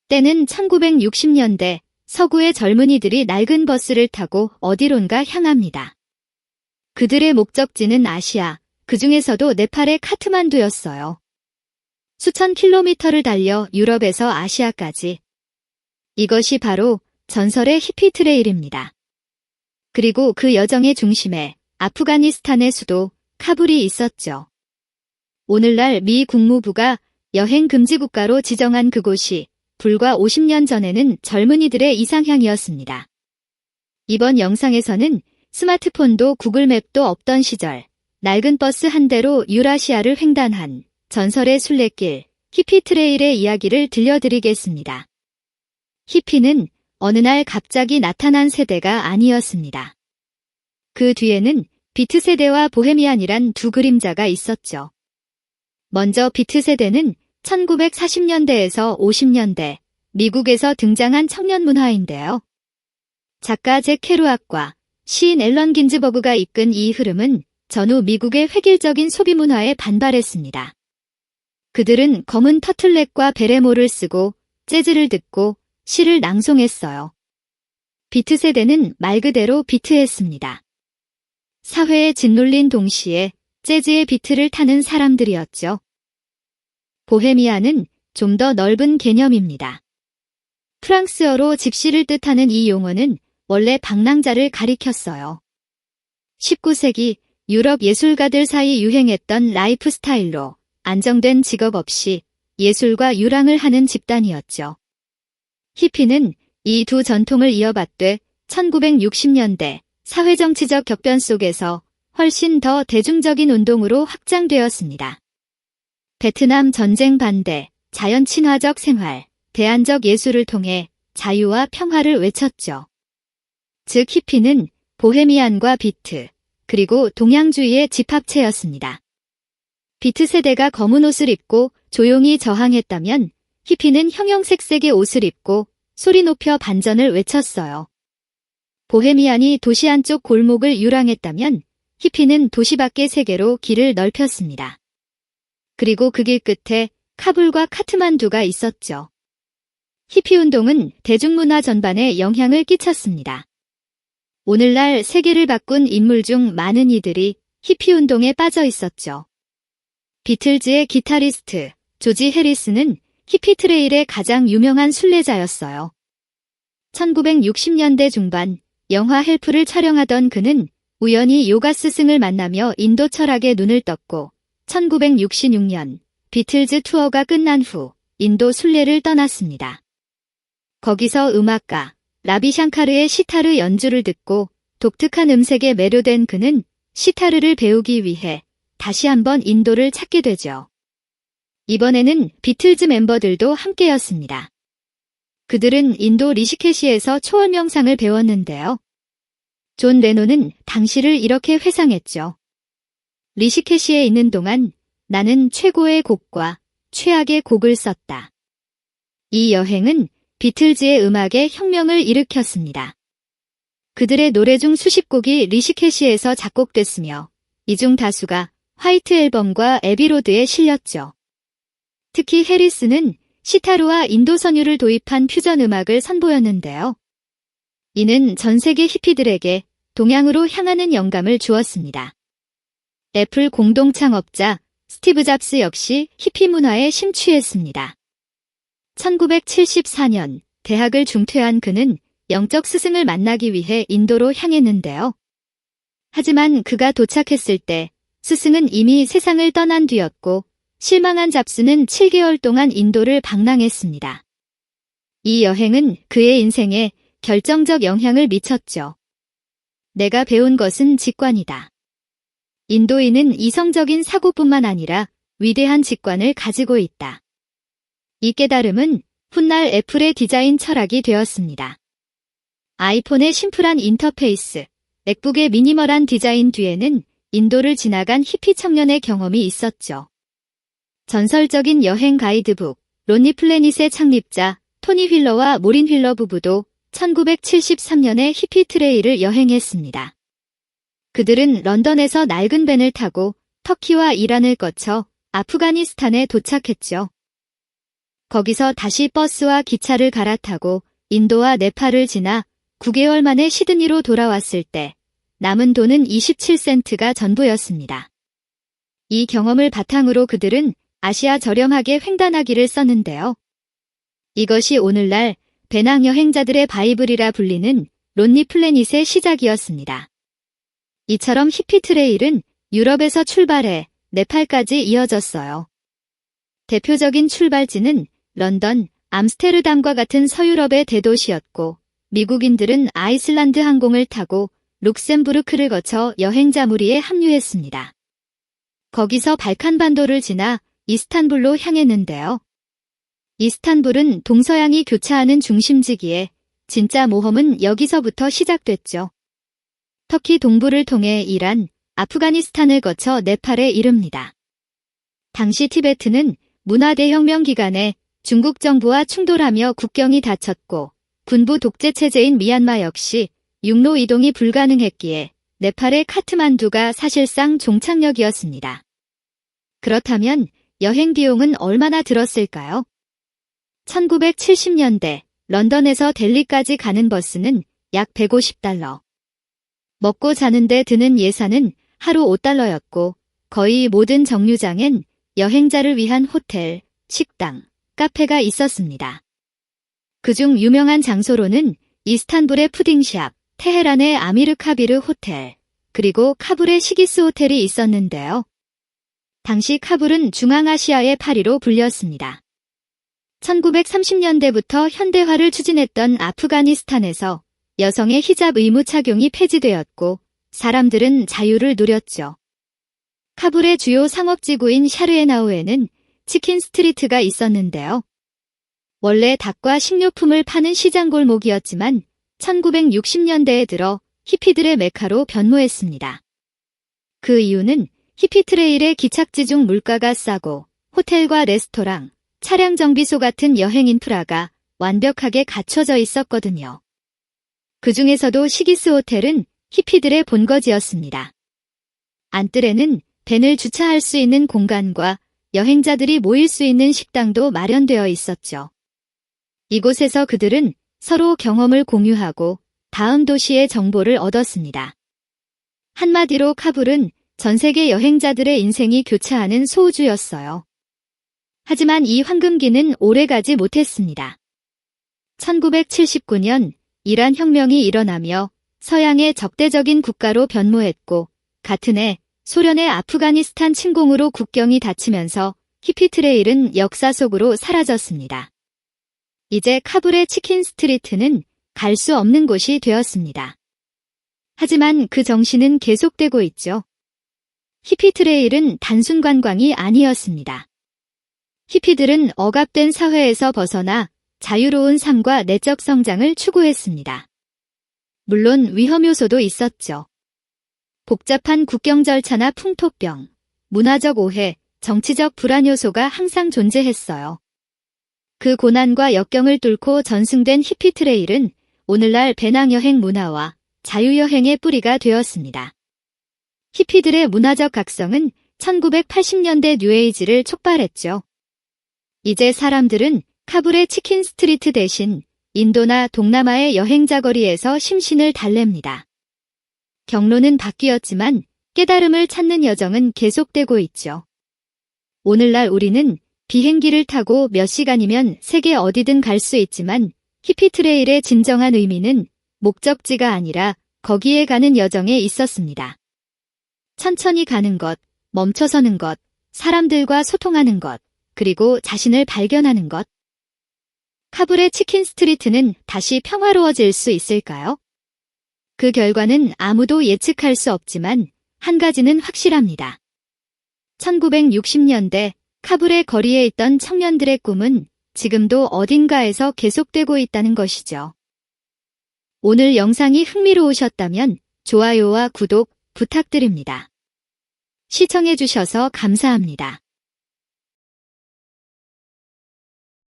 때는 1960년대 서구의 젊은이들이 낡은 버스를 타고 어디론가 향합니다. 그들의 목적지는 아시아, 그 중에서도 네팔의 카트만두였어요. 수천 킬로미터를 달려 유럽에서 아시아까지. 이것이 바로 전설의 히피 트레일입니다. 그리고 그 여정의 중심에 아프가니스탄의 수도 카불이 있었죠. 오늘날 미 국무부가 여행 금지 국가로 지정한 그곳이 불과 50년 전에는 젊은이들의 이상향이었습니다. 이번 영상에서는 스마트폰도 구글맵도 없던 시절 낡은 버스 한 대로 유라시아를 횡단한 전설의 순례길 히피 트레일의 이야기를 들려드리겠습니다. 히피는 어느 날 갑자기 나타난 세대가 아니었습니다. 그 뒤에는 비트 세대와 보헤미안이란 두 그림자가 있었죠. 먼저 비트 세대는 1940년대에서 50년대 미국에서 등장한 청년 문화인데요. 작가 잭 케루악과 시인 앨런 긴즈버그가 이끈 이 흐름은 전후 미국의 획일적인 소비 문화에 반발했습니다. 그들은 검은 터틀넥과 베레모를 쓰고 재즈를 듣고 시를 낭송했어요. 비트 세대는 말 그대로 비트했습니다. 사회에 짓눌린 동시에 재즈의 비트를 타는 사람들이었죠. 보헤미안은 좀 더 넓은 개념입니다. 프랑스어로 집시를 뜻하는 이 용어는 원래 방랑자를 가리켰어요. 19세기 유럽 예술가들 사이 유행했던 라이프 스타일로 안정된 직업 없이 예술과 유랑을 하는 집단이었죠. 히피는 이 두 전통을 이어받되 1960년대 사회정치적 격변 속에서 훨씬 더 대중적인 운동으로 확장되었습니다. 베트남 전쟁 반대, 자연 친화적 생활, 대안적 예술을 통해 자유와 평화를 외쳤죠. 즉 히피는 보헤미안과 비트, 그리고 동양주의의 집합체였습니다. 비트 세대가 검은 옷을 입고 조용히 저항했다면 히피는 형형색색의 옷을 입고 소리 높여 반전을 외쳤어요. 보헤미안이 도시 안쪽 골목을 유랑했다면 히피는 도시 밖의 세계로 길을 넓혔습니다. 그리고 그 길 끝에 카불과 카트만두가 있었죠. 히피 운동은 대중문화 전반에 영향을 끼쳤습니다. 오늘날 세계를 바꾼 인물 중 많은 이들이 히피 운동에 빠져 있었죠. 비틀즈의 기타리스트 조지 해리스는 히피 트레일의 가장 유명한 순례자였어요. 1960년대 중반 영화 헬프를 촬영하던 그는 우연히 요가 스승을 만나며 인도 철학에 눈을 떴고 1966년 비틀즈 투어가 끝난 후 인도 순례를 떠났습니다. 거기서 음악가 라비 샹카르의 시타르 연주를 듣고 독특한 음색에 매료된 그는 시타르를 배우기 위해 다시 한번 인도를 찾게 되죠. 이번에는 비틀즈 멤버들도 함께였습니다. 그들은 인도 리시케시에서 초원 명상을 배웠는데요. 존 레논은 당시를 이렇게 회상했죠. 리시케시에 있는 동안 나는 최고의 곡과 최악의 곡을 썼다. 이 여행은 비틀즈의 음악에 혁명을 일으켰습니다. 그들의 노래 중 수십 곡이 리시케시에서 작곡됐으며 이 중 다수가 화이트 앨범과 에비로드에 실렸죠. 특히 해리스는 시타르와 인도 선율을 도입한 퓨전 음악을 선보였는데요. 이는 전 세계 히피들에게 동양으로 향하는 영감을 주었습니다. 애플 공동 창업자 스티브 잡스 역시 히피 문화에 심취했습니다. 1974년 대학을 중퇴한 그는 영적 스승을 만나기 위해 인도로 향했는데요. 하지만 그가 도착했을 때 스승은 이미 세상을 떠난 뒤였고 실망한 잡스는 7개월 동안 인도를 방랑했습니다. 이 여행은 그의 인생에 결정적 영향을 미쳤죠. 내가 배운 것은 직관이다. 인도인은 이성적인 사고뿐만 아니라 위대한 직관을 가지고 있다. 이 깨달음은 훗날 애플의 디자인 철학이 되었습니다. 아이폰의 심플한 인터페이스, 맥북의 미니멀한 디자인 뒤에는 인도를 지나간 히피 청년의 경험이 있었죠. 전설적인 여행 가이드북, 론리 플래닛의 창립자 토니 휠러와 모린 휠러 부부도 1973년에 히피 트레일을 여행했습니다. 그들은 런던에서 낡은 밴을 타고 터키와 이란을 거쳐 아프가니스탄에 도착했죠. 거기서 다시 버스와 기차를 갈아타고 인도와 네팔을 지나 9개월 만에 시드니로 돌아왔을 때 남은 돈은 27센트가 전부였습니다. 이 경험을 바탕으로 그들은 아시아 저렴하게 횡단하기를 썼는데요. 이것이 오늘날 배낭여행자들의 바이블이라 불리는 론리 플래닛의 시작이었습니다. 이처럼 히피 트레일은 유럽에서 출발해 네팔까지 이어졌어요. 대표적인 출발지는 런던, 암스테르담과 같은 서유럽의 대도시였고 미국인들은 아이슬란드 항공을 타고 룩셈부르크를 거쳐 여행자 무리에 합류했습니다. 거기서 발칸반도를 지나 이스탄불로 향했는데요. 이스탄불은 동서양이 교차하는 중심지기에 진짜 모험은 여기서부터 시작됐죠. 터키 동부를 통해 이란, 아프가니스탄을 거쳐 네팔에 이릅니다. 당시 티베트는 문화대혁명 기간에 중국 정부와 충돌하며 국경이 닫혔고 군부 독재 체제인 미얀마 역시 육로 이동이 불가능했기에 네팔의 카트만두가 사실상 종착역이었습니다. 그렇다면 여행 비용은 얼마나 들었을까요? 1970년대 런던에서 델리까지 가는 버스는 약 150달러. 먹고 자는데 드는 예산은 하루 5달러였고 거의 모든 정류장엔 여행자를 위한 호텔, 식당, 카페가 있었습니다. 그중 유명한 장소로는 이스탄불의 푸딩샵, 테헤란의 아미르카비르 호텔, 그리고 카불의 시기스 호텔이 있었는데요. 당시 카불은 중앙아시아의 파리로 불렸습니다. 1930년대부터 현대화를 추진했던 아프가니스탄에서 여성의 히잡 의무 착용이 폐지되었고 사람들은 자유를 누렸죠. 카불의 주요 상업지구인 샤르에나우에는 치킨 스트리트가 있었는데요. 원래 닭과 식료품을 파는 시장 골목이었지만 1960년대에 들어 히피들의 메카로 변모했습니다. 그 이유는 히피 트레일의 기착지 중 물가가 싸고 호텔과 레스토랑, 차량 정비소 같은 여행 인프라가 완벽하게 갖춰져 있었거든요. 그 중에서도 시기스 호텔은 히피들의 본거지였습니다. 안뜰에는 밴을 주차할 수 있는 공간과 여행자들이 모일 수 있는 식당도 마련되어 있었죠. 이곳에서 그들은 서로 경험을 공유하고 다음 도시의 정보를 얻었습니다. 한마디로 카불은 전 세계 여행자들의 인생이 교차하는 소우주였어요. 하지만 이 황금기는 오래가지 못했습니다. 1979년 이란 혁명이 일어나며 서양의 적대적인 국가로 변모했고 같은 해 소련의 아프가니스탄 침공으로 국경이 닫히면서 히피 트레일은 역사 속으로 사라졌습니다. 이제 카불의 치킨 스트리트는 갈 수 없는 곳이 되었습니다. 하지만 그 정신은 계속되고 있죠. 히피 트레일은 단순 관광이 아니었습니다. 히피들은 억압된 사회에서 벗어나 자유로운 삶과 내적 성장을 추구했습니다. 물론 위험 요소도 있었죠. 복잡한 국경 절차나 풍토병, 문화적 오해, 정치적 불안 요소가 항상 존재했어요. 그 고난과 역경을 뚫고 전승된 히피 트레일은 오늘날 배낭여행 문화와 자유여행의 뿌리가 되었습니다. 히피들의 문화적 각성은 1980년대 뉴에이지를 촉발했죠. 이제 사람들은 카불의 치킨 스트리트 대신 인도나 동남아의 여행자 거리에서 심신을 달랩니다. 경로는 바뀌었지만 깨달음을 찾는 여정은 계속되고 있죠. 오늘날 우리는 비행기를 타고 몇 시간이면 세계 어디든 갈 수 있지만 히피 트레일의 진정한 의미는 목적지가 아니라 거기에 가는 여정에 있었습니다. 천천히 가는 것, 멈춰서는 것, 사람들과 소통하는 것, 그리고 자신을 발견하는 것. 카불의 치킨 스트리트는 다시 평화로워질 수 있을까요? 그 결과는 아무도 예측할 수 없지만 한 가지는 확실합니다. 1960년대 카불의 거리에 있던 청년들의 꿈은 지금도 어딘가에서 계속되고 있다는 것이죠. 오늘 영상이 흥미로우셨다면 좋아요와 구독 부탁드립니다. 시청해주셔서 감사합니다.